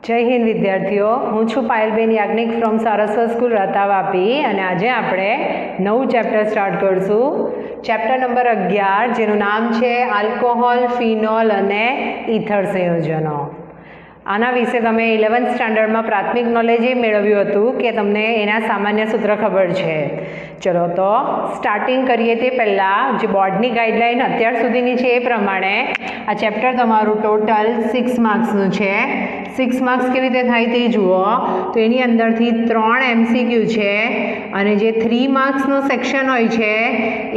જય હિન્દ વિદ્યાર્થીઓ, હું છું પાયલબેન યાજ્ઞિક ફ્રોમ સારસ્વત સ્કૂલ રતા વાપી અને આજે આપણે નવું ચેપ્ટર સ્ટાર્ટ કરશું. ચેપ્ટર નંબર 11 જેનું નામ છે આલ્કોહોલ, ફિનોલ અને ઇથર સંયોજનો. આના વિશે તમે 11th સ્ટાન્ડર્ડમાં પ્રાથમિક નોલેજ એ મેળવ્યું હતું કે તમને એના સામાન્ય સૂત્ર ખબર છે. ચલો તો સ્ટાર્ટિંગ કરીએ તે પહેલાં જે બોર્ડની ગાઈડલાઈન અત્યાર સુધીની છે એ પ્રમાણે આ ચેપ્ટર તમારું ટોટલ 6 માર્ક્સનું છે. 6 માર્ક્સ કેવી રીતે થાય તે જુઓ. તો એની અંદરથી 3 MCQ છે અને જે 3 માર્ક્સનું સેક્શન હોય છે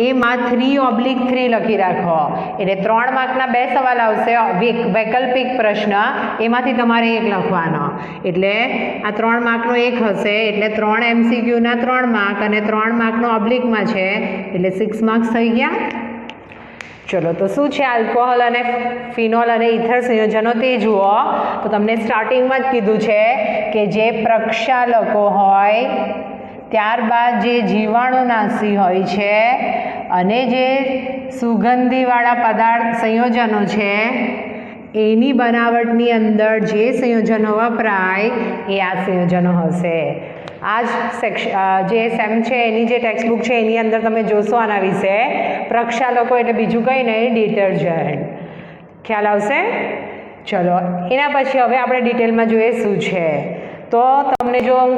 એમાં 3/3 લખી રાખો. એટલે 3 માર્કના 2 સવાલ આવશે, વૈકલ્પિક પ્રશ્ન, એમાંથી તમારે એક લખવાનો. એટલે આ 3 માર્કનો એક હશે, એટલે 3 MCQના 3 માર્ક અને 3 માર્કનો ઓબ્લિકમાં છે, એટલે 6 માર્ક્સ થઈ ગયા. ચલો તો શું છે આલ્કોહોલ અને ફિનોલ અને ઇથર સંયોજનો તે જુઓ. તો તમને સ્ટાર્ટિંગમાં જ કીધું છે કે જે પ્રક્ષાલકો હોય, ત્યારબાદ જે જીવાણુનાશી હોય છે અને જે સુગંધીવાળા પદાર્થ સંયોજનો છે એની બનાવટની અંદર જે સંયોજનો વપરાય એ આ સંયોજનો હશે. આ જ જે સેમ છે એની જે ટેક્સ્ટબુક છે એની અંદર તમે જોશો આના વિશે. પ્રક્ષાલકો એટલે બીજું કંઈ નહીં, ડિટર્જન્ટ. ખ્યાલ આવશે? ચલો એના પછી હવે આપણે ડિટેલમાં જોઈએ શું છે. તો તમને જો હું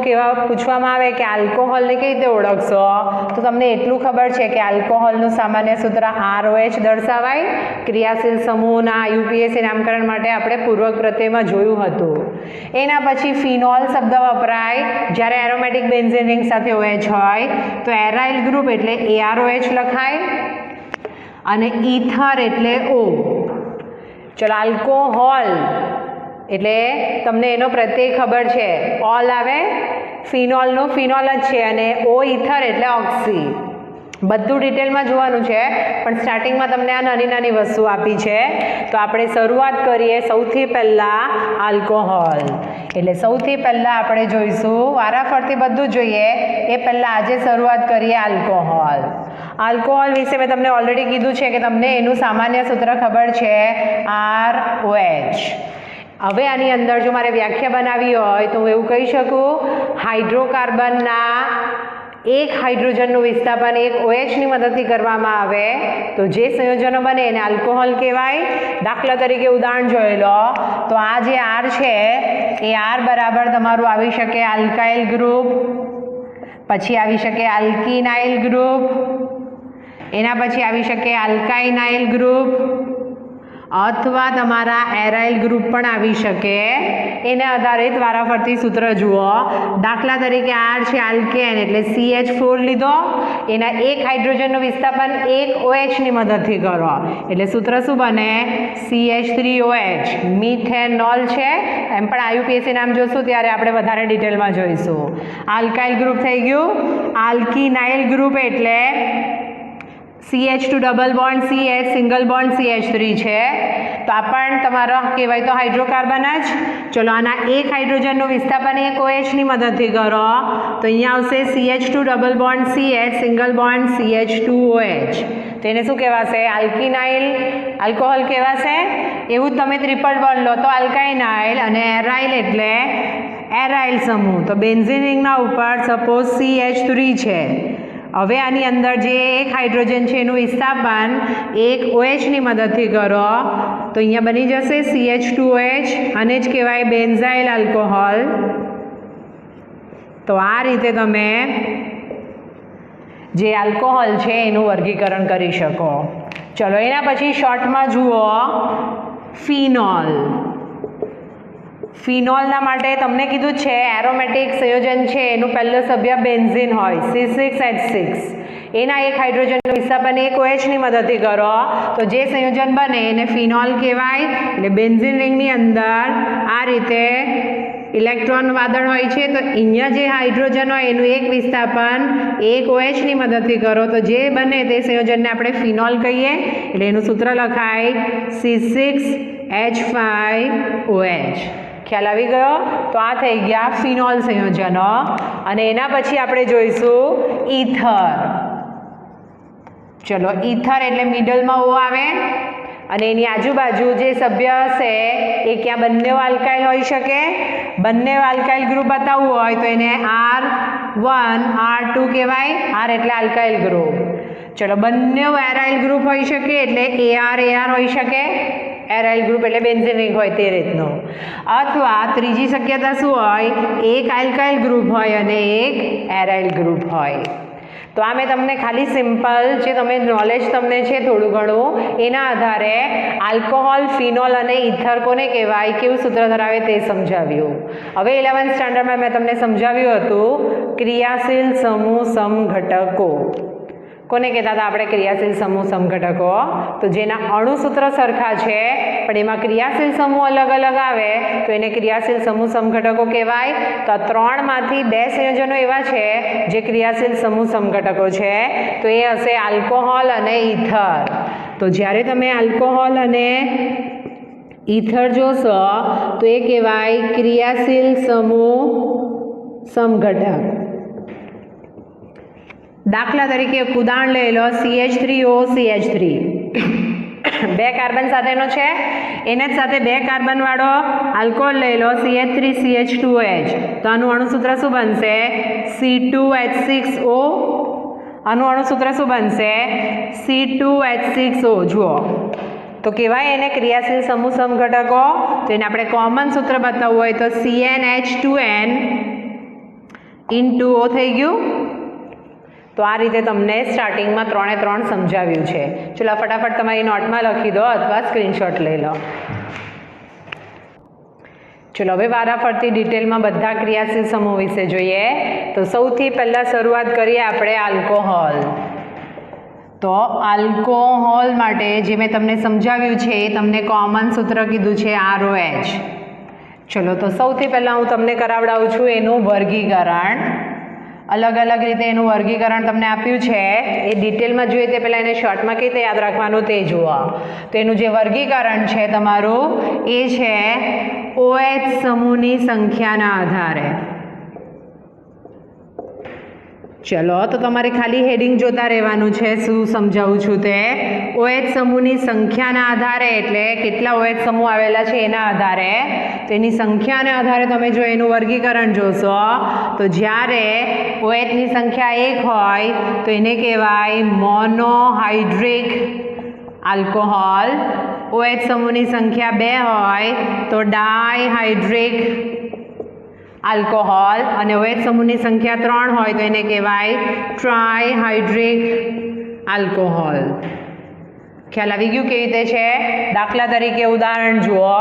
પૂછવામાં આવે કે આલ્કોહોલને કઈ રીતે ઓળખશો, તો તમને એટલું ખબર છે કે આલ્કોહોલનું સામાન્ય સૂત્ર ROH દર્શાવાય. ક્રિયાશીલ સમૂહના UPSC નામકરણ માટે આપણે પૂર્વક પ્રત્યયમાં જોયું હતું. એના પછી ફિનોલ શબ્દ વપરાય જ્યારે એરોમેટિક બેન્ઝીન રિંગ સાથે OH હોય તો એરાઇલ ગ્રુપ એટલે AROH લખાય અને ઇથર એટલે O. ચલો આલ્કોહોલ એટલે તમને એનો પ્રત્યય ખબર છે, ઓલ આવે, ફિનોલનું ફિનોલ જ છે અને O ઇથર એટલે ઓક્સી. બધું ડિટેલમાં જોવાનું છે પણ સ્ટાર્ટિંગમાં તમને આ નાની નાની વસ્તુ આપી છે. તો આપણે શરૂઆત કરીએ સૌથી પહેલાં આલ્કોહોલ. એટલે સૌથી પહેલાં આપણે જોઈશું, વારાફરતી બધું જોઈએ એ પહેલાં આજે શરૂઆત કરીએ આલ્કોહોલ. આલ્કોહોલ વિશે મેં તમને ઓલરેડી કીધું છે કે તમને એનું સામાન્ય સૂત્ર ખબર છે, ROH. હવે આની અંદર જો મારે વ્યાખ્યા બનાવવી હોય તો હું એવું કહી શકું, હાઇડ્રોકાર્બનના એક હાઇડ્રોજનનું વિસ્થાપન એક OHની મદદથી કરવામાં આવે તો જે સંયોજનો બને એને આલ્કોહોલ કહેવાય. દાખલા તરીકે ઉદાહરણ જોઈ લો તો આ જે R છે એ R બરાબર તમારું આવી શકે આલ્કાઇલ ગ્રુપ, પછી આવી શકે આલ્કિનાઇલ ગ્રુપ, એના પછી આવી શકે આલ્કાઇનાઇલ ગ્રુપ અથવા તમારા એરાઇલ ગ્રુપ પણ આવી શકે. એને આધારિત વારાફરતી સૂત્ર જુઓ. દાખલા તરીકે R છે આલ્કેન એટલે CH4 લીધો, એના એક હાઇડ્રોજનનું વિસ્થાપન એક OHની મદદથી કરો એટલે સૂત્ર શું બને, CH3OH. મિથેનોલ છે, એમ પણ IUPAC નામ જોશું ત્યારે આપણે વધારે ડિટેલમાં જોઈશું. આલ્કાઇલ ગ્રુપ થઈ ગયું. આલ્કિનાઇલ ગ્રુપ એટલે CH2 double bond CH single bond CH3 છે. તો આ પણ તમારો કહેવાય તો હાઇડ્રોકાર્બન જ. ચલો આના એક હાઇડ્રોજનનું વિસ્થાપન એક OHની મદદથી કરો તો અહીંયા આવશે CH2 double bond CH single bond CH2OH. તો એને શું કહેવાશે, આલ્કિનાઇલ આલ્કોહોલ કહેવાશે. એવું જ તમે ટ્રિપલ બોન્ડ લો તો આલ્કાઇનાઇલ અને એરાઇલ એટલે એરાઇલ સમૂહ. તો બેન્ઝીન રિંગના ઉપર સપોઝ CH3 છે. હવે આની અંદર જે એક હાઇડ્રોજન છે એનું વિસ્થાપન એક OHની મદદથી કરો તો અહીંયા બની જશે CH2OH, આને જ કહેવાય બેન્ઝાઇલ આલ્કોહોલ. તો આ રીતે તમે જે આલ્કોહોલ છે એનું વર્ગીકરણ કરી શકો. ચલો એના પછી શોર્ટમાં જુઓ ફિનોલ. ફિનોલના માટે તમને કીધું છે એરોમેટિક સંયોજન છે એનું પહેલું સભ્ય બેન્ઝીન હોય C6H6. એના એક હાઇડ્રોજનનું વિસ્થાપન એક OHની મદદથી કરો તો જે સંયોજન બને એને ફિનોલ કહેવાય. એટલે બેન્ઝીન રિંગની અંદર આ રીતે ઇલેક્ટ્રોન વાદળ હોય છે તો અહીંયા જે હાઇડ્રોજન હોય એનું એક વિસ્થાપન એક OHની મદદથી કરો તો જે બને તે સંયોજનને આપણે ફિનોલ કહીએ. એટલે એનું સૂત્ર લખાય C6H5OH. ખ્યાલ આવી ગયો? તો આ થઈ ગયા ફિનોલ સંયોજનો. અને એના પછી આપણે જોઈશું ઇથર. ચલો ઇથર એટલે મિડલમાં O આવે અને એની આજુબાજુ જે સભ્ય હશે એ ક્યાં બંને આલ્કાઇલ હોઈ શકે? બંને આલ્કાઇલ ગ્રુપ બતાવવું હોય તો એને R1 R2 કહેવાય. R એટલે આલ્કાઇલ ગ્રુપ. ચલો, બંને એરાઇલ ગ્રુપ હોઈ શકે એટલે AR હોઈ શકે. એરાઇલ ગ્રુપ એટલે બેન્ઝેનિક હોય તે રીતનો. અથવા ત્રીજી શક્યતા શું હોય? એક આલ્કાઇલ ગ્રુપ હોય અને એક એરાઇલ ગ્રુપ હોય. તો આ મેં તમને ખાલી સિમ્પલ જે તમે નોલેજ તમને છે થોડું ઘણું એના આધારે આલ્કોહોલ, ફિનોલ અને ઇથર કોને કહેવાય, કેવું સૂત્ર ધરાવે તે સમજાવ્યું. હવે 11th સ્ટાન્ડર્ડમાં મેં તમને સમજાવ્યું હતું ક્રિયાશીલ સમૂહ સમઘટકો. કોને કહેતા હતા આપણે? ક્રિયાશીલ સમૂહ સમઘટકો. તો જેના અણુસૂત્ર સરખા છે પણ એમાં ક્રિયાશીલ સમૂહ અલગ અલગ આવે તો એને ક્રિયાશીલ સમૂહ સમઘટકો કહેવાય. તો આ 3માંથી 2 સંયોજનો એવા છે જે ક્રિયાશીલ સમૂહ સમઘટકો છે. તો એ હશે આલ્કોહોલ અને ઇથર. તો જ્યારે તમે આલ્કોહોલ અને ઇથર જોશો તો એ કહેવાય ક્રિયાશીલ સમૂહ સમઘટક. દાખલા તરીકે એક ઉદાહરણ લઈ લો, CH3O CH3 2 કાર્બન સાથેનો છે. એને જ સાથે 2 કાર્બન વાળો આલ્કોહોલ લઈ લો, CH3 CH2OH. તો આનું અણુસૂત્ર શું બનશે? C2H6O. આનું અણુસૂત્ર શું બનશે? C2H6O. જુઓ તો કહેવાય એને ક્રિયાશીલ સમૂહ સમઘટકો. તો એને આપણે કોમન સૂત્ર બતાવવું હોય તો CnH2n × O થઈ ગયું. તો આ રીતે તમને સ્ટાર્ટિંગમાં 3 સમજાવ્યું છે. ચલો ફટાફટ તમારી નોટમાં લખી દો અથવા સ્ક્રીનશોટ લઈ લો. ચલો હવે વારાફરતી ડિટેલમાં બધા ક્રિયાશીલ સમૂહ વિશે જોઈએ. તો સૌથી પહેલાં શરૂઆત કરીએ આપણે આલ્કોહોલ. તો આલ્કોહોલ માટે જે મેં તમને સમજાવ્યું છે એ તમને કોમન સૂત્ર કીધું છે ROH. ચલો તો સૌથી પહેલાં હું તમને કરાવડાવું છું એનું વર્ગીકરણ. અલગ અલગ રીતે એનું વર્ગીકરણ તમને આપ્યું છે. એ ડિટેલમાં જોઈએ તે પહેલાં એને શોર્ટમાં કઈ રીતે યાદ રાખવાનું તે જુઓ. તો એનું જે વર્ગીકરણ છે તમારું એ છે OH સમૂહની સંખ્યાના આધારે. ચલો તો તમારે ખાલી હેડિંગ જોતા રહેવાનું છે શું સમજાવું છું તે. OH સમૂહની સંખ્યાના આધારે એટલે કેટલા OH સમૂહ આવેલા છે એના આધારે. તો એની સંખ્યાના આધારે તમે જો એનું વર્ગીકરણ જોશો તો જ્યારે OHની સંખ્યા 1 હોય તો એને કહેવાય મોનોહાઇડ્રિક આલ્કોહોલ. OH સમૂહની સંખ્યા 2 હોય તો ડાયહાઇડ્રિક આલ્કોહોલ. અને OH સમૂહની સંખ્યા 3 હોય તો એને કહેવાય ટ્રાયહાઇડ્રિક આલ્કોહોલ. ખ્યાલ આવી ગયું કેવી રીતે છે? દાખલા તરીકે ઉદાહરણ જુઓ.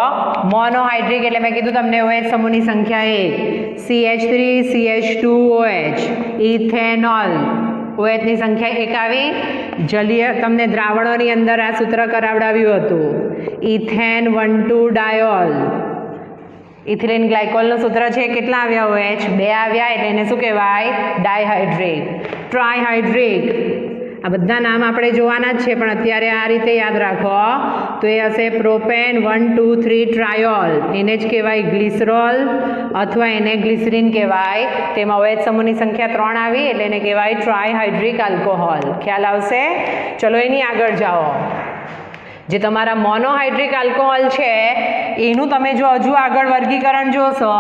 મોનોહાઇડ્રિક એટલે મેં કીધું તમને OH સમૂહની સંખ્યા 1, CH3 CH2OH. ઇથેનોલ OHની સંખ્યા 1 આવી. જલીય તમને દ્રાવણોની અંદર આ સૂત્ર કરાવડાવ્યું હતું ઇથેન 1,2 ડાયોલ. ઇથિલિન ગ્લાયકોલનું સૂત્ર છે કેટલા આવ્યા? OH 2 આવ્યા એટલે એને શું કહેવાય? ડાયહાઇડ્રિક. ટ્રાયહાઇડ્રિક આ બધા નામ આપણે જોવાના જ છે પણ અત્યારે આ રીતે યાદ રાખો. તો એ હશે પ્રોપેન 1,2,3 ટ્રાયોલ. એને જ કહેવાય ગ્લિસરોલ અથવા એને ગ્લિસરીન કહેવાય. તેમાં OH સમૂહની સંખ્યા 3 આવી એટલે એને કહેવાય ટ્રાયહાઇડ્રિક આલ્કોહોલ. ખ્યાલ આવશે? ચલો એની આગળ જાઓ. જે તમારા મોનોહાઇડ્રિક આલ્કોહોલ છે એનું તમે જો હજુ આગળ વર્ગીકરણ જોશો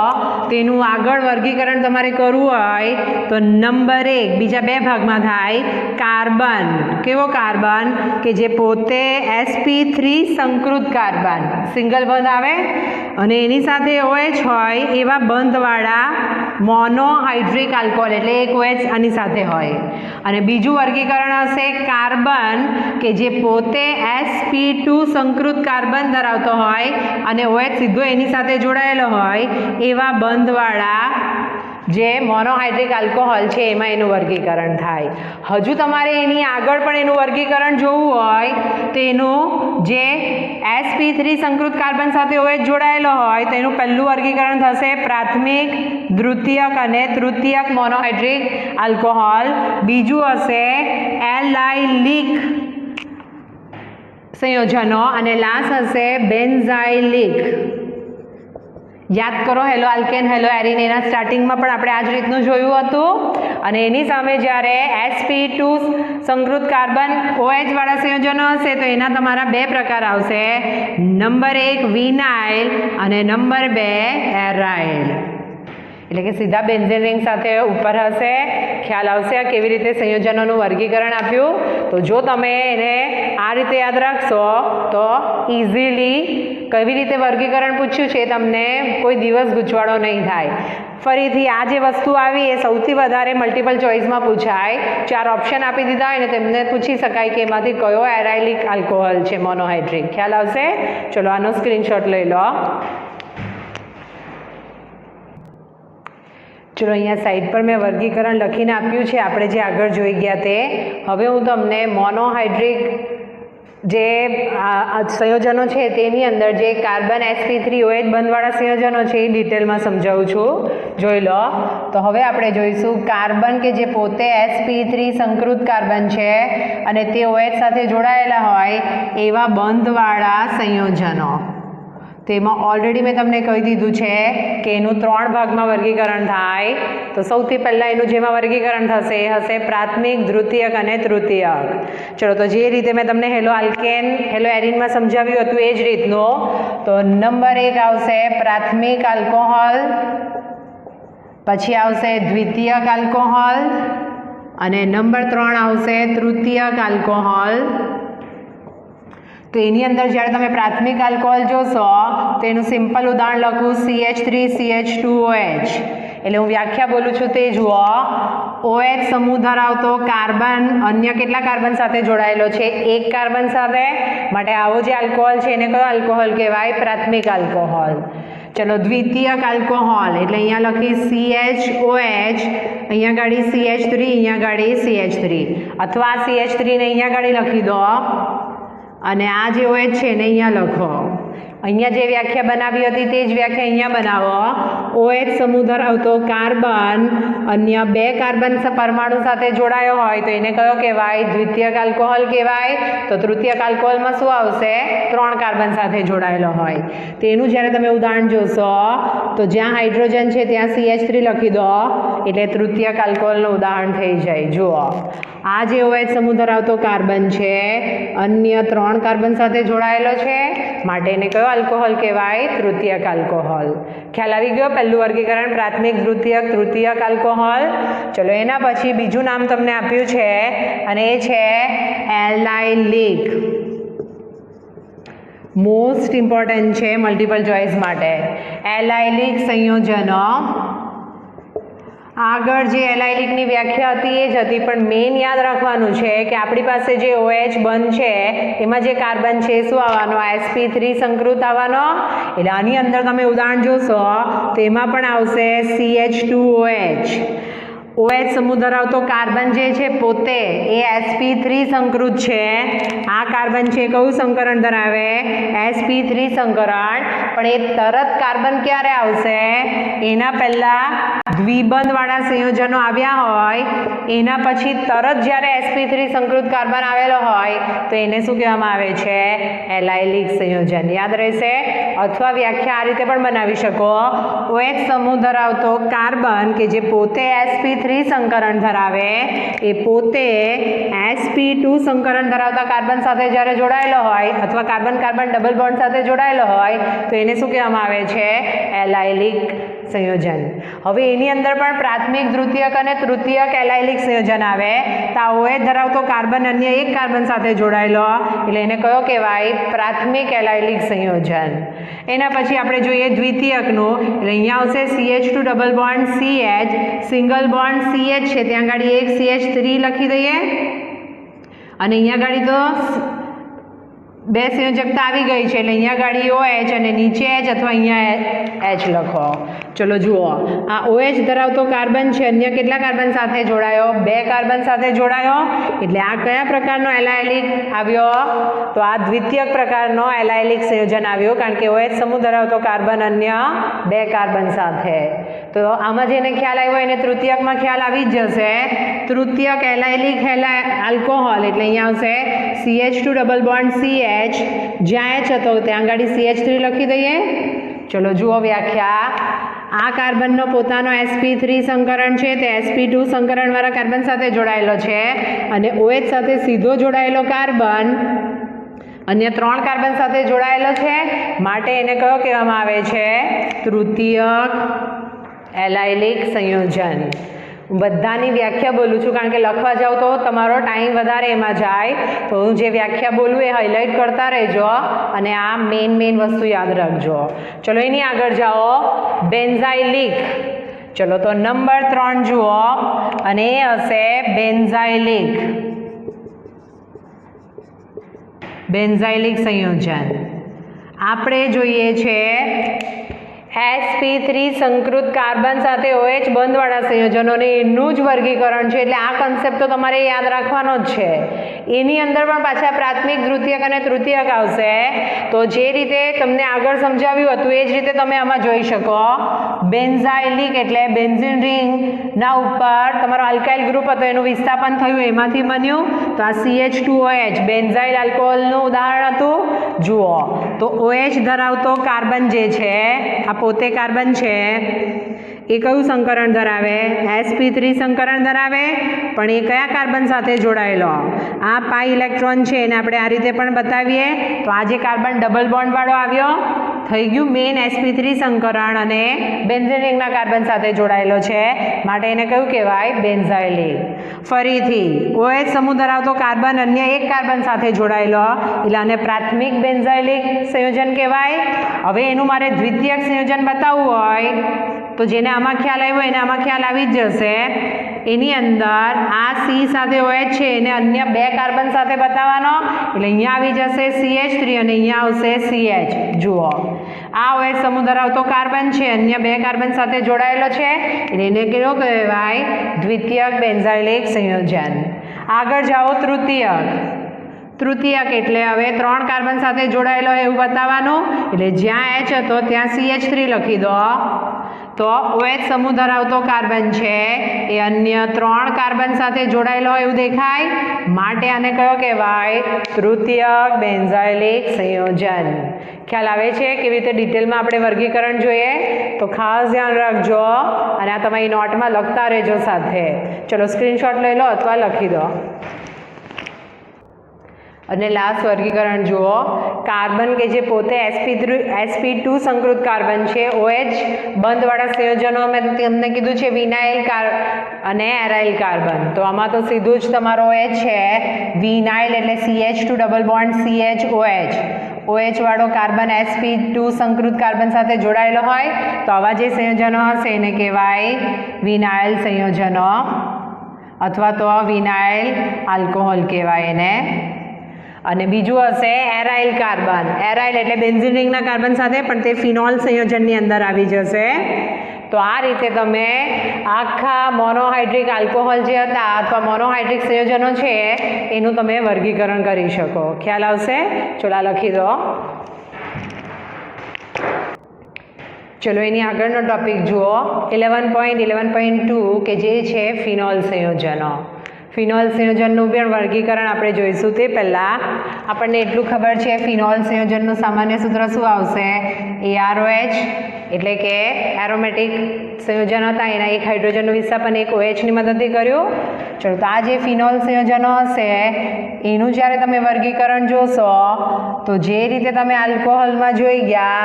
તેનું આગળ વર્ગીકરણ તમારે કરવું હોય તો નંબર 1 બીજા 2 ભાગમાં થાય. કાર્બન. કેવો કાર્બન? કે જે પોતે sp3 સંકૃત કાર્બન સિંગલ બંધ આવે અને એની સાથે OH હોય એવા બંધવાળા મોનોહાઇડ્રિક આલ્કોહોલ એટલે એક OH આની સાથે હોય. અને બીજું વર્ગીકરણ હશે કાર્બન કે જે પોતે sp2 સંકૃત કાર્બન ધરાવતો હોય અને OH સીધો એની સાથે જોડાયેલો હોય એવા બંધવાળા જે મોનોહાઇડ્રિક આલ્કોહોલ છે એમાં એનું વર્ગીકરણ થાય. હજુ તમારે એની આગળ પણ એનું વર્ગીકરણ જોવું હોય તો એનું જે sp3 સંકૃત કાર્બન સાથે OH જોડાયેલો હોય તો એનું પહેલું વર્ગીકરણ થશે પ્રાથમિક, દ્વિતીયક અને તૃતીયક મોનોહાઇડ્રિક આલ્કોહોલ. બીજું હશે એલાઇલિક સંયોજનો અને લાસ્ટ હશે બેન્ઝાઇલિક. યાદ કરો હેલો આલ્કેન હેલો એરીન એના સ્ટાર્ટિંગમાં પણ આપણે આ જ રીતનું જોયું હતું. અને એની સામે જ્યારે sp2 સંકૃત કાર્બન OH વાળા સંયોજનો હશે તો એના તમારા બે પ્રકાર આવશે, નંબર 1 વિનાઇલ અને નંબર 2 એરાઇલ. એટલે કે સીધા બેન્ઝીન રિંગ સાથે ઉપર હશે. ખ્યાલ આવશે આ કેવી રીતે સંયોજનોનું વર્ગીકરણ આપ્યું. તો જો તમે એને આ રીતે યાદ રાખશો તો ઇઝીલી કેવી રીતે વર્ગીકરણ પૂછ્યું છે તમને કોઈ દિવસ ગૂંચવાડો નહીં થાય. ફરીથી આ જે વસ્તુ આવી એ સૌથી વધારે મલ્ટિપલ ચોઇસમાં પૂછાય. 4 ઓપ્શન આપી દીધા હોય ને તેમને પૂછી શકાય કે એમાંથી કયો એરાઇલિક આલ્કોહોલ છે મોનોહાઇડ્રિક. ખ્યાલ આવશે. ચલો આનો સ્ક્રીનશોટ લઈ લો. ચલો અહીંયા સાઈડ પર મેં વર્ગીકરણ લખીને આપ્યું છે આપણે જે આગળ જોઈ ગયા તે. હવે હું તમને મોનોહાઇડ્રિક જે સંયોજનો છે તેની અંદર જે કાર્બન sp3OH બંધવાળા સંયોજનો છે એ ડિટેલમાં સમજાવું છું. જોઈ લો. તો હવે આપણે જોઈશું કાર્બન કે જે પોતે sp3 સંકૃત કાર્બન છે અને તે OH સાથે જોડાયેલા હોય એવા બંધવાળા સંયોજનો. તેમાં ઓલરેડી મેં તમને કહી દીધું છે કે એનું 3 ભાગમાં વર્ગીકરણ થાય. તો સૌથી પહેલાં એનું જેમાં વર્ગીકરણ થશે એ હશે પ્રાથમિક, દ્વિતીયક અને તૃતીયક. ચલો તો જે રીતે મેં તમને હેલો આલ્કેન હેલો એરિનમાં સમજાવ્યું હતું એ જ રીતનું. તો નંબર 1 આવશે પ્રાથમિક આલ્કોહોલ, પછી આવશે દ્વિતીયક આલ્કોહોલ અને નંબર 3 આવશે તૃતીયક આલ્કોહોલ. તો એની અંદર જ્યારે તમે પ્રાથમિક આલ્કોહોલ જોશો તો એનું સિમ્પલ ઉદાહરણ લખું CH3CH2OH. એટલે હું વ્યાખ્યા બોલું છું તે જુઓ. OH સમૂહ ધરાવતો કાર્બન અન્ય કેટલા કાર્બન સાથે જોડાયેલો છે? 1 કાર્બન સાથે. માટે આવો જે આલ્કોહોલ છે એને કયો આલ્કોહોલ કહેવાય? પ્રાથમિક આલ્કોહોલ. ચલો દ્વિતીયક આલ્કોહોલ એટલે અહીંયા લખી CHOH, અહીંયા ગાડી CH3, અહીંયા ગાડી CH3, અથવા CH3 ને અહીંયા ગાડી લખી દો અને આ જે OH છે ને અહીંયા લખો. અહીંયા જે વ્યાખ્યા બનાવી હતી તે જ વ્યાખ્યા અહીંયા બનાવો. OH સમૂહ ધરાવતો કાર્બન અન્ય 2 કાર્બન પરમાણુ સાથે જોડાયો હોય તો એને કયો કહેવાય? દ્વિતીયક આલ્કોહોલ કહેવાય. તો તૃતીયક આલ્કોહોલમાં શું આવશે? 3 કાર્બન સાથે જોડાયેલો હોય. તેનું જ્યારે તમે ઉદાહરણ જોશો તો જ્યાં હાઇડ્રોજન છે ત્યાં CH3 લખી દો એટલે તૃતીયક આલ્કોહોલનું ઉદાહરણ થઈ જાય. જુઓ આ જે OH સમૂહ ધરાવતો કાર્બન છે અન્ય 3 કાર્બન સાથે જોડાયેલો છે માટે એને કયો આલ્કોહોલ કહેવાય? તૃતીયક આલ્કોહોલ. ખ્યાલ આવી ગયો? પહેલું વર્ગીકરણ પ્રાથમિક, દ્વિતીયક, તૃતીયક આલ્કોહોલ. ચલો એના પછી બીજું નામ તમને આપ્યું છે અને એ છે એલાઇલિક. મોસ્ટ ઇમ્પોર્ટન્ટ છે મલ્ટિપલ ચોઇસ માટે. એલાઇલિક સંયોજનો. આગળ જે એલાઇલિકની વ્યાખ્યા હતી એ જ હતી પણ મેઇન યાદ રાખવાનું છે કે આપણી પાસે જે OH બંધ છે એમાં જે કાર્બન છે શું આવવાનો? sp3 સંકૃત આવવાનો. એટલે આની અંદર તમે ઉદાહરણ જોશો તો એમાં પણ આવશે CH2OH. OH સમૂહ ધરાવતો કાર્બન જે છે પોતે એ sp3 સંકૃત છે. આ કાર્બન છે કયું સંકરણ ધરાવે? sp3 સંકરણ. પણ એ તરત કાર્બન ક્યારે આવશે? એના પહેલા દ્વિબંધવાળા સંયોજનો આવ્યા હોય એના પછી તરત જ્યારે sp3 સંકૃત કાર્બન આવેલો હોય તો એને શું કહેવામાં આવે છે? એલાઇલિક સંયોજન. યાદ રહેશે. અથવા વ્યાખ્યા આ રીતે પણ બનાવી શકો. OH સમૂહ ધરાવતો કાર્બન કે જે પોતે sp3 સંકરણ ધરાવે એ પોતે sp2 સંકરણ ધરાવતા કાર્બન સાથે જ્યારે જોડાયેલો હોય અથવા કાર્બન કાર્બન ડબલ બોન્ડ સાથે જોડાયેલો હોય તો એને શું કહેવામાં આવે છે? એલાઇલિક સંયોજન. હવે એની અંદર પણ પ્રાથમિક, દ્વિતીયક અને તૃતીયક એલાઇલિક સંયોજન આવે. તો આ OH ધરાવતો કાર્બન અન્ય 1 કાર્બન સાથે જોડાયેલો એટલે એને કયો કહેવાય? પ્રાથમિક એલાઇલિક સંયોજન. એના પછી આપણે જોઈએ દ્વિતીયકનું. એટલે અહીંયા આવશે CH2 double bond CH, single bond CH છે ત્યાં ગાડી એક CH3 લખી દઈએ અને અહીંયા ગાડી તો 2 સંયોજકતા આવી ગઈ છે એટલે અહીંયા ગાડી OH અને નીચે H અથવા અહીંયા H લખો. ચલો જુઓ આ OH ધરાવતો કાર્બન છે અન્ય કેટલા કાર્બન સાથે જોડાયો? 2 કાર્બન સાથે જોડાયો. એટલે આ કયા પ્રકારનો એલાઇલિક આવ્યો? તો આ દ્વિતીયક પ્રકારનો એલાઇલિક સંયોજન આવ્યો કારણ કે OH સમૂહ ધરાવતો કાર્બન અન્ય 2 કાર્બન સાથે. તો આમાં જેને ખ્યાલ આવ્યો એને તૃતીયકમાં ખ્યાલ આવી જ જશે. તૃતીયક એલાઇલિક આલ્કોહોલ એટલે અહીંયા આવશે CH2 ડબલ બોન્ડ CH, જ્યાં H હતો ત્યાં ગાડી CH3 લખી દઈએ ચલો જુઓ વ્યાખ્યા. આ કાર્બનનો પોતાનો sp3 સંકરણ છે તે sp2 સંકરણવાળા કાર્બન સાથે જોડાયેલો છે અને OH સાથે સીધો જોડાયેલો કાર્બન અન્ય 3 કાર્બન સાથે જોડાયેલો છે, માટે એને કયો કહેવામાં આવે છે? તૃતીયક એલાયલિક સંયોજન. હું બધાની વ્યાખ્યા બોલું છું કારણ કે લખવા જાઉં તો તમારો ટાઈમ વધારે એમાં જાય, તો હું જે વ્યાખ્યા બોલું એ હાઇલાઇટ કરતા રહેજો અને આ મેઇન વસ્તુ યાદ રાખજો. ચલો એની આગળ જાઓ. બેન્ઝાઇલિક. ચલો તો નંબર 3 જુઓ અને એ હશે બેન્ઝાઇલિક. બેન્ઝાઇલિક સંયોજન આપણે જોઈએ છે sp3 સંકૃત કાર્બન સાથે OH બંધવાળા સંયોજનોને એનું જ વર્ગીકરણ છે, એટલે આ કન્સેપ્ટ તો તમારે યાદ રાખવાનો જ છે. એની અંદર પણ પાછા પ્રાથમિક, દ્વિતીયક અને તૃતીયક આવશે. તો જે રીતે તમને આગળ સમજાવ્યું હતું એ જ રીતે તમે આમાં જોઈ શકો. બેન્ઝાઇલિક એટલે બેન્ઝીન રિંગના ઉપર તમારો આલ્કાઇલ ગ્રુપ હતો એનું વિસ્થાપન થયું, એમાંથી બન્યું તો આ CH2OH બેન્ઝાઇલ આલ્કોહોલનું ઉદાહરણ હતું. જુઓ તો OH ધરાવતો કાર્બન જે છે આ પોતે કાર્બન છે એ કયું સંકરણ ધરાવે? sp3 સંકરણ ધરાવે, પણ એ કયા કાર્બન સાથે જોડાયેલો? આ પાઈ ઇલેક્ટ્રોન છે એને આપણે આ રીતે પણ બતાવીએ તો આ જે કાર્બન ડબલ બોન્ડ વાળો આવ્યો થઈ ગયું મેઇન sp3 સંકરણ અને બેન્ઝીન રિંગના કાર્બન સાથે જોડાયેલો છે, માટે એને કયું કહેવાય? બેન્ઝાઇલિક. ફરીથી OH સમૂહ ધરાવતો કાર્બન અન્ય એક કાર્બન સાથે જોડાયેલો એટલે આને પ્રાથમિક બેન્ઝાઇલિક સંયોજન કહેવાય. હવે એનું મારે દ્વિતીયક સંયોજન બતાવવું હોય તો જેને આમાં ખ્યાલ આવ્યો એને આમાં ખ્યાલ આવી જ જશે. એની અંદર આ C સાથે OH છે એને અન્ય 2 કાર્બન સાથે બતાવવાનો એટલે અહીંયા આવી જશે CH3 અને અહીંયા આવશે CH. જુઓ આ OH સમૂહ ધરાવતો કાર્બન છે, અન્ય 2 કાર્બન સાથે જોડાયેલો છે એટલે એને કેવો કહેવાય? દ્વિતીયક બેન્ઝાઇલિક સંયોજન. આગળ જાઓ તૃતીયક. તૃતીયક એટલે હવે 3 કાર્બન સાથે જોડાયેલો એવું બતાવવાનું એટલે જ્યાં H હતો ત્યાં CH3 લખી દો. તો OH સમૂહ ધરાવતો કાર્બન છે એ અન્ય 3 કાર્બન સાથે જોડાયેલો હોય એવું દેખાય, માટે આને કયો કહેવાય? તૃતીયક બેન્ઝાઇલિક સંયોજન. ખ્યાલ આવે છે કેવી રીતે ડિટેલમાં આપણે વર્ગીકરણ જોઈએ? તો ખાસ ધ્યાન રાખજો અને આ તમારી નોટમાં લખતા રહેજો સાથે. ચલો સ્ક્રીનશોટ લઈ લો અથવા લખી દો. અને લાસ્ટ વર્ગીકરણ જુઓ. કાર્બન કે જે પોતે sp2 સંકૃત કાર્બન છે, OH બંધવાળા સંયોજનો મેં તમને કીધું છે વિનાઇલ અને એરાઇલ કાર્બન. તો આમાં તો સીધું જ તમારો OH છે. વિનાઇલ એટલે CH2 double bond CHOH. OH વાળો કાર્બન sp2 સંકૃત કાર્બન સાથે જોડાયેલો હોય તો આવા જે સંયોજનો હશે એને કહેવાય વિનાઇલ સંયોજનો અથવા તો વિનાઇલ આલ્કોહોલ કહેવાય એને. અને બીજું હશે એરાઇલ કાર્બન. એરાઇલ એટલે બેન્ઝીન રિંગના કાર્બન સાથે પણ તે ફિનોલ સંયોજનની અંદર આવી જશે. તો આ રીતે તમે આખા મોનોહાઇડ્રિક આલ્કોહોલ જે હતા અથવા મોનોહાઇડ્રિક સંયોજનો છે એનું તમે વર્ગીકરણ કરી શકો. ખ્યાલ આવશે? ચલો લખી દો. ચલો એની આગળનો ટોપિક જુઓ 11.11.2 કે જે છે ફિનોલ સંયોજનો. ફિનોલ સંયોજનનું પણ વર્ગીકરણ આપણે જોઈશું. તે પહેલાં આપણને એટલું ખબર છે ફિનોલ સંયોજનનું સામાન્ય સૂત્ર શું આવશે? AROH એટલે કે એરોમેટિક સંયોજન હતા એના એક હાઇડ્રોજનનું વિસ્થાપન એક OHની મદદથી કર્યું. ચલો તો આ જે ફિનોલ સંયોજનો હશે એનું જ્યારે તમે વર્ગીકરણ જોશો તો જે રીતે તમે આલ્કોહોલમાં જોઈ ગયા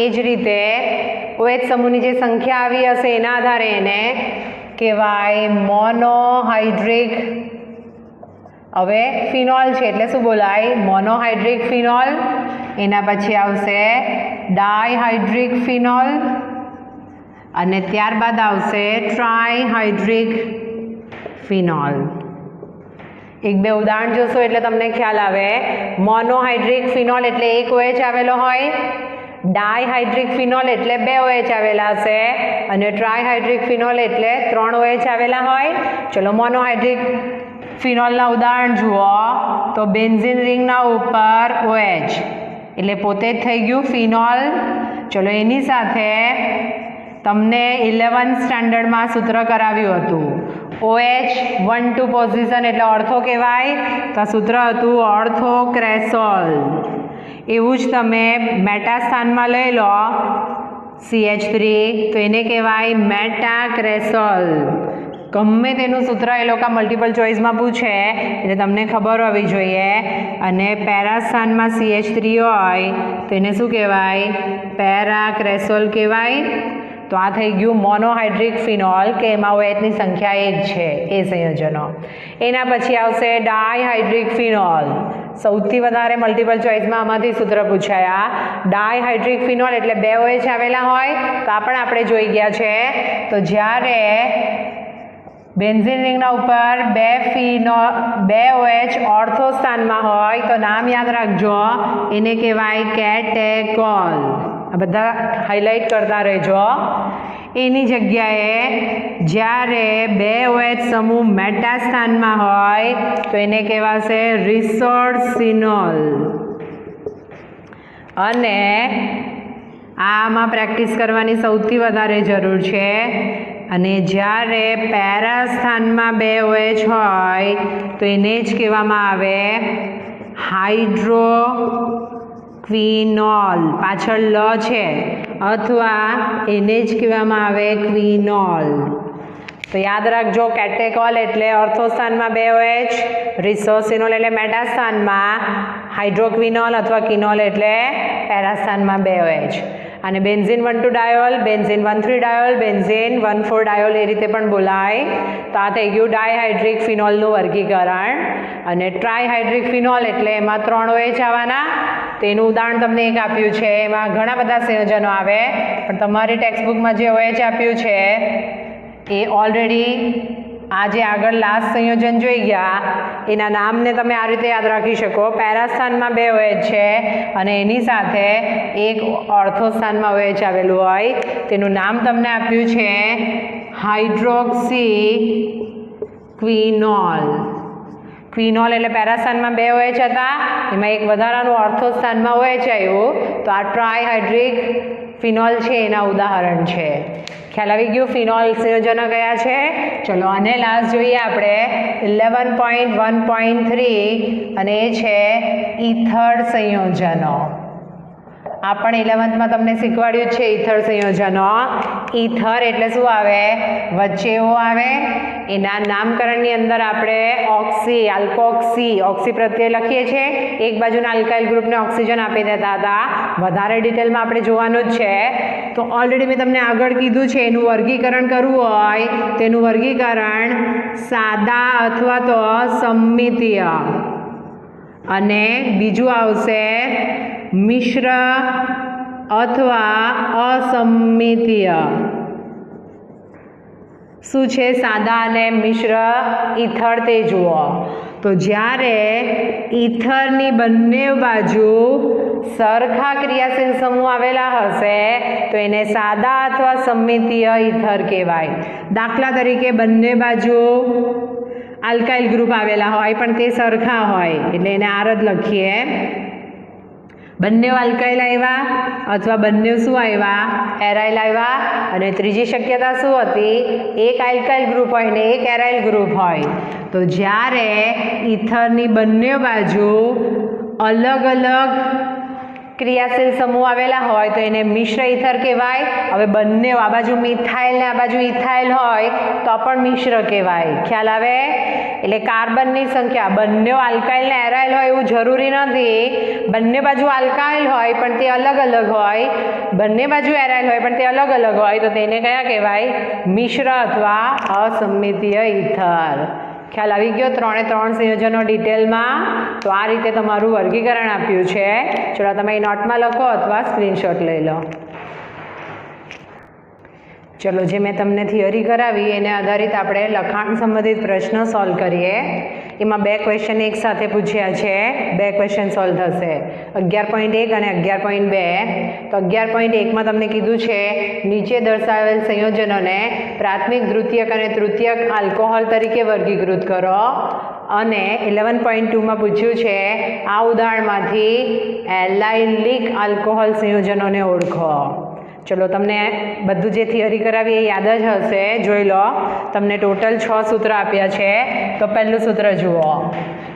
એ જ રીતે OH સમૂહની જે સંખ્યા આવી હશે એના આધારે એને કહેવાય મોનોહાઇડ્રિક. હવે ફિનોલ છે એટલે શું બોલાય? Monohydric phenol. એના પછી આવશે ડાયહાઇડ્રિક ફિનોલ અને ત્યારબાદ આવશે ટ્રાયહાઇડ્રિક ફિનોલ. એક બે ઉદાહરણ જોશો એટલે તમને ખ્યાલ આવે. મોનોહાઇડ્રિક ફિનોલ એટલે એક OH આવેલો હોય, ડાયહાઇડ્રિક ફિનોલ એટલે 2 OH આવેલા હશે અને ટ્રાયહાઇડ્રિક ફિનોલ એટલે 3 OH આવેલા હોય. ચલો મોનોહાઇડ્રિક ફિનોલના ઉદાહરણ જુઓ તો બેન્ઝીન રિંગના ઉપર OH એટલે પોતે જ થઈ ગયું ફિનોલ. ચલો એની સાથે તમને 11th સ્ટાન્ડર્ડમાં સૂત્ર કરાવ્યું હતું OH 1 2 પોઝિશન એટલે ઓર્થો કહેવાય. તો આ સૂત્ર હતું ઓર્થોક્રેસોલ. એવું જ તમે મેટા સ્થાનમાં લઈ લો CH3 તો એને કહેવાય મેટાક્રેસોલ. ગમે તેનું સૂત્ર એ લોકો મલ્ટિપલ ચોઇસમાં પૂછે એટલે તમને ખબર હોવી જોઈએ. અને પેરા સ્થાનમાં CH3 હોય તો એને શું કહેવાય? પેરાક્રેસોલ કહેવાય. તો આ થઈ ગયું મોનોહાઇડ્રિક ફિનોલ કે એમાં OHની સંખ્યા 1 છે એ સંયોજનો. એના પછી આવશે ડાયહાઇડ્રિક ફિનોલ. સૌથી વધારે મલ્ટિપલ ચોઇસમાં આમાંથી સૂત્ર પૂછાયા. ડાયહાઇડ્રિક ફિનોલ એટલે 2 OH આવેલા હોય તો આ પણ આપણે જોઈ ગયા છે. તો જ્યારે બેન્ઝીન રિંગના ઉપર 2 OH ઓર્થો સ્થાનમાં હોય તો નામ યાદ રાખજો, એને કહેવાય કેટેકોલ. આ બધા હાઇલાઇટ કરતા રહેજો. એની જગ્યાએ જ્યારે 2 OH સમૂહ મેટા સ્થાનમાં હોય તો એને કહેવાશે રિસોર્સિનોલ. અને આમાં પ્રેક્ટિસ કરવાની સૌથી વધારે જરૂર છે. અને જ્યારે પેરા સ્થાનમાં 2 OH હોય તો એને જ કહેવામાં આવે હાઇડ્રોક્વિનોલ. પાછળ લ છે, અથવા એને જ કહેવામાં આવે ક્વિનોલ. તો યાદ રાખજો, કેટેકોલ એટલે ઓર્થો સ્થાનમાં 2 OH, રિસોર્સિનોલ એટલે મેટા સ્થાનમાં, હાઇડ્રોક્વિનોલ અથવા કિનોલ એટલે પેરા સ્થાનમાં 2 OH. અને benzene 1,2 diol, benzene 1,3 diol, benzene 1,4 diol એ રીતે પણ બોલાય. તો આ થઈ ગયું ડાયહાઇડ્રિક ફિનોલનું વર્ગીકરણ. અને ટ્રાયહાઇડ્રિક ફિનોલ એટલે એમાં 3 OH આવવાના. તેનું ઉદાહરણ તમને એક આપ્યું છે. એમાં ઘણા બધા સંયોજનો આવે, પણ તમારી ટેક્સ્ટબુકમાં જે OH આપ્યું છે એ ઓલરેડી આ જે આગળ લાસ્ટ સંયોજન જોઈ ગયા એના નામને તમે આ રીતે યાદ રાખી શકો. પેરા સ્થાનમાં 2 OH છે અને એની સાથે એક ઓર્થો સ્થાનમાં OH આવેલું હોય. તેનું નામ તમને આપ્યું છે હાઇડ્રોક્સી ક્વિનોલ. ક્વિનોલ એટલે પેરા સ્થાનમાં 2 OH હતા, એમાં એક વધારાનું ઓર્થો સ્થાનમાં OH આવ્યું. તો આ ટ્રાયહાઇડ્રિક ફિનોલ છે એના ઉદાહરણ છે. ખ્યાલ આવી ગયું ફિનોલ સંયોજનો કયા છે? ચલો અને લાસ્ટ જોઈએ આપણે 11.1.3 અને એ છે ઇથર સંયોજનો. આ પણ 11th તમને શીખવાડ્યું છે ઇથર સંયોજનો. ઇથર એટલે શું આવે? વચ્ચે ઓ આવે. એના નામકરણની અંદર આપણે ઓક્સી, આલ્કોક્સી, ઓક્સી પ્રત્યય લખીએ છીએ. એક બાજુના આલ્કાઇલ ગ્રુપને ઓક્સિજન આપી દેતા હતા. વધારે ડિટેલમાં આપણે જોવાનું જ છે. તો ઓલરેડી મેં તમને આગળ કીધું છે એનું વર્ગીકરણ કરવું હોય તેનું વર્ગીકરણ સાદા અથવા તો સમમિતીય, અને બીજું આવશે મિશ્ર અથવા અસમમિતીય. શું છે સાદા અને મિશ્ર ઇથર તે જુઓ. તો જ્યારે ઇથરની બંને બાજુ સરખા ક્રિયાશીલ સમૂહ આવેલા હશે તો એને સાદા અથવા સમમિતીય ઇથર કહેવાય. દાખલા તરીકે બંને બાજુ આલ્કાઇલ ગ્રુપ આવેલા હોય પણ તે સરખા હોય એટલે એને આર જ લખીએ. બંને આલ્કાઇલ આવ્યા અથવા બંને શું આવ્યા? એરાઇલ આવ્યા. અને ત્રીજી શક્યતા શું હતી? એક આલ્કાઇલ ગ્રુપ હોય ને એક એરાઇલ ગ્રુપ હોય. તો જ્યારે ઇથરની બંને બાજુ અલગ અલગ ક્રિયાશીલ સમૂહ આવેલા હોય તો એને મિશ્ર ઇથર કહેવાય. હવે બંને આ બાજુ મિથાઇલ ને આ બાજુ ઇથાઇલ હોય તો પણ મિશ્ર કહેવાય. ખ્યાલ આવે? એટલે કાર્બનની સંખ્યા બંને આલ્કાઇલ ને એરાઇલ હોય એવું જરૂરી નથી. બંને બાજુ આલ્કાઇલ હોય પણ તે અલગ અલગ હોય, બંને બાજુ એરાઇલ હોય પણ તે અલગ અલગ હોય, તો તેને કયા કહેવાય? મિશ્ર અથવા અસમમિતીય ઇથર. ખ્યાલ આવી ગયો? 3 સંયોજનો ડિટેલમાં. તો આ રીતે તમારું વર્ગીકરણ આપ્યું છે. ચલો તમે નોટમાં લખો અથવા સ્ક્રીનશોટ લઈ લો. ચલો જે મેં તમને થિયરી કરાવી એને આધારિત આપણે લખાણ સંબંધિત પ્રશ્ન સોલ્વ કરીએ. એમાં 2 ક્વેશ્ચન એક સાથે પૂછ્યા છે. 2 ક્વેશ્ચન સોલ્વ થશે, 11.1 અને 11.2. તો 11.1માં તમને કીધું છે નીચે દર્શાવેલ સંયોજનોને પ્રાથમિક, દ્વિતીયક અને તૃતીયક આલ્કોહોલ તરીકે વર્ગીકૃત કરો. અને 11.2માં પૂછ્યું છે આ ઉદાહરણમાંથી એલાઇલિક આલ્કોહોલ સંયોજનોને ઓળખો. ચલો તમને બધું જે થિયરી કરાવી એ યાદ જ હશે. જોઈ લો, તમને ટોટલ 6 સૂત્ર આપ્યા છે. તો પહેલું સૂત્ર જુઓ.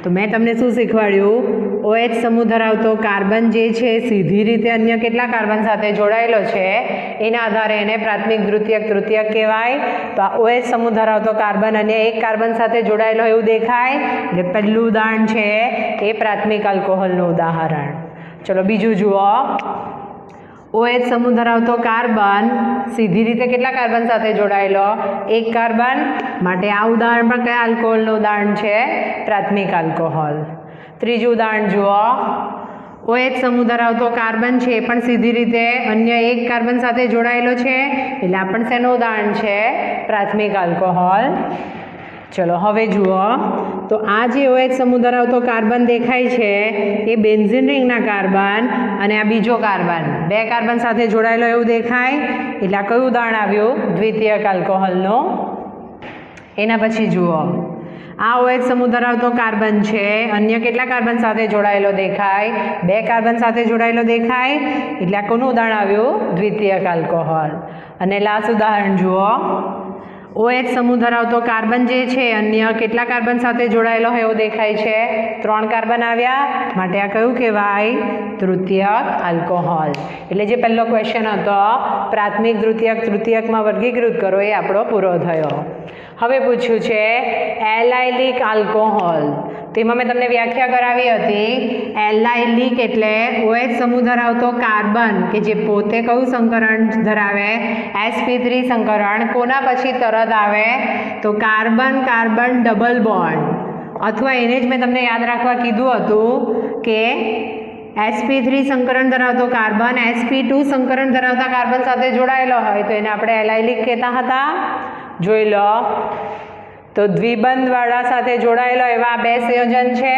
તો મેં તમને શું શીખવાડ્યું? OH સમૂહ ધરાવતો કાર્બન જે છે સીધી રીતે અન્ય કેટલા કાર્બન સાથે જોડાયેલો છે એના આધારે એને પ્રાથમિક, દ્વિતીયક, તૃતીયક કહેવાય. તો આ OH સમૂહ ધરાવતો કાર્બન અન્ય એક કાર્બન સાથે જોડાયેલો એવું દેખાય એટલે પહેલું ઉદાહરણ છે એ પ્રાથમિક આલ્કોહોલનું ઉદાહરણ. ચલો બીજું જુઓ. OH સમૂહ ધરાવતો કાર્બન સીધી રીતે કેટલા કાર્બન સાથે જોડાયેલો? એક કાર્બન. માટે આ ઉદાહરણ પણ કયા આલ્કોહોલનું ઉદાહરણ છે? પ્રાથમિક આલ્કોહોલ. ત્રીજું ઉદાહરણ જુઓ. OH સમૂહ ધરાવતો કાર્બન છે પણ સીધી રીતે અન્ય એક કાર્બન સાથે જોડાયેલો છે એટલે આ પણ શેનું ઉદાહરણ છે? પ્રાથમિક આલ્કોહોલ. ચલો હવે જુઓ. તો આ જે OH સમૂહ ધરાવતો કાર્બન દેખાય છે એ બેન્ઝીન રિંગના કાર્બન અને આ બીજો કાર્બન બે કાર્બન સાથે જોડાયેલો એવું દેખાય એટલે આ કયું ઉદાહરણ આવ્યું? દ્વિતીયક આલ્કોહોલનું. એના પછી જુઓ. આ OH સમૂહ ધરાવતો કાર્બન છે અન્ય કેટલા કાર્બન સાથે જોડાયેલો દેખાય? બે કાર્બન સાથે જોડાયેલો દેખાય એટલે આ કોનું ઉદાહરણ આવ્યું? દ્વિતીયક આલ્કોહોલ. અને લાસ્ટ ઉદાહરણ જુઓ. OH સમૂહ ધરાવતો કાર્બન જે છે અન્ય કેટલા કાર્બન સાથે જોડાયેલો હોય એવું દેખાય છે? 3 કાર્બન આવ્યા માટે આ કયું કહેવાય? તૃતીયક આલ્કોહોલ. એટલે જે પહેલો ક્વેશ્ચન હતો પ્રાથમિક, દ્વિતીયક, તૃતીયકમાં વર્ગીકૃત કરો એ આપણો પૂરો થયો. હવે પૂછ્યું છે એલાઇલિક આલ્કોહોલ. તેમાં મેં તમને વ્યાખ્યા કરાવી હતી. એલાઇલિક એટલે OH સમૂહ ધરાવતો કાર્બન કે જે પોતે કયું સંકરણ ધરાવે? sp3 સંકરણ. કોના પછી તરત આવે? તો કાર્બન કાર્બન ડબલ બોન્ડ, અથવા એને જ મેં તમને યાદ રાખવા કીધું હતું કે sp3 સંકરણ ધરાવતો કાર્બન sp2 સંકરણ ધરાવતા કાર્બન સાથે જોડાયેલો હોય તો એને આપણે એલાઇલિક કહેતા હતા. જોઈ લો. તો દ્વિબંધવાળા સાથે જોડાયેલો એવા બે સંયોજન છે.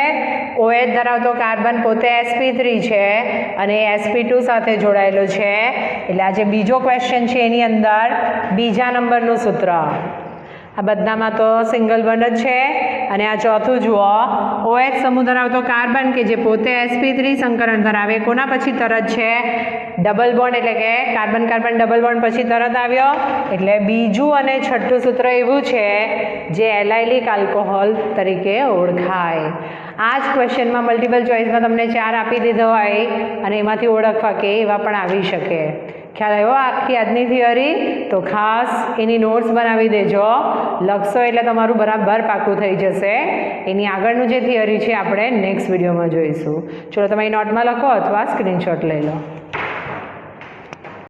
OH ધરાવતો કાર્બન પોતે sp3 છે અને sp2 સાથે જોડાયેલો છે એટલે આ જે બીજો ક્વેશ્ચન છે એની અંદર બીજા નંબરનું સૂત્ર. આ બધામાં તો સિંગલ બોન્ડ જ છે. અને આ ચોથું જુઓ. OH સમૂહ ધરાવતો કાર્બન કે જે પોતે sp3 સંકરણ ધરાવે કોના પછી તરત છે? Double bond. એટલે કે કાર્બન કાર્બન ડબલ બોન્ડ પછી તરત આવ્યો એટલે બીજું અને છઠ્ઠું સૂત્ર એવું છે જે એલાઇલિક આલ્કોહોલ તરીકે ઓળખાય. આ જ ક્વેશ્ચનમાં મલ્ટિપલ ચોઇસમાં તમને 4 આપી દીધો હોય અને એમાંથી ઓળખવા કે એવા પણ આવી શકે. ખ્યાલ આવ્યો આખી આજની થિયરી? તો ખાસ એની નોટ્સ બનાવી દેજો. લખશો એટલે તમારું બરાબર પાકું થઈ જશે. એની આગળનું જે થિયરી છે આપણે નેક્સ્ટ વિડીયોમાં જોઈશું. ચલો તમારી નોટમાં લખો અથવા સ્ક્રીનશોટ લઈ લો.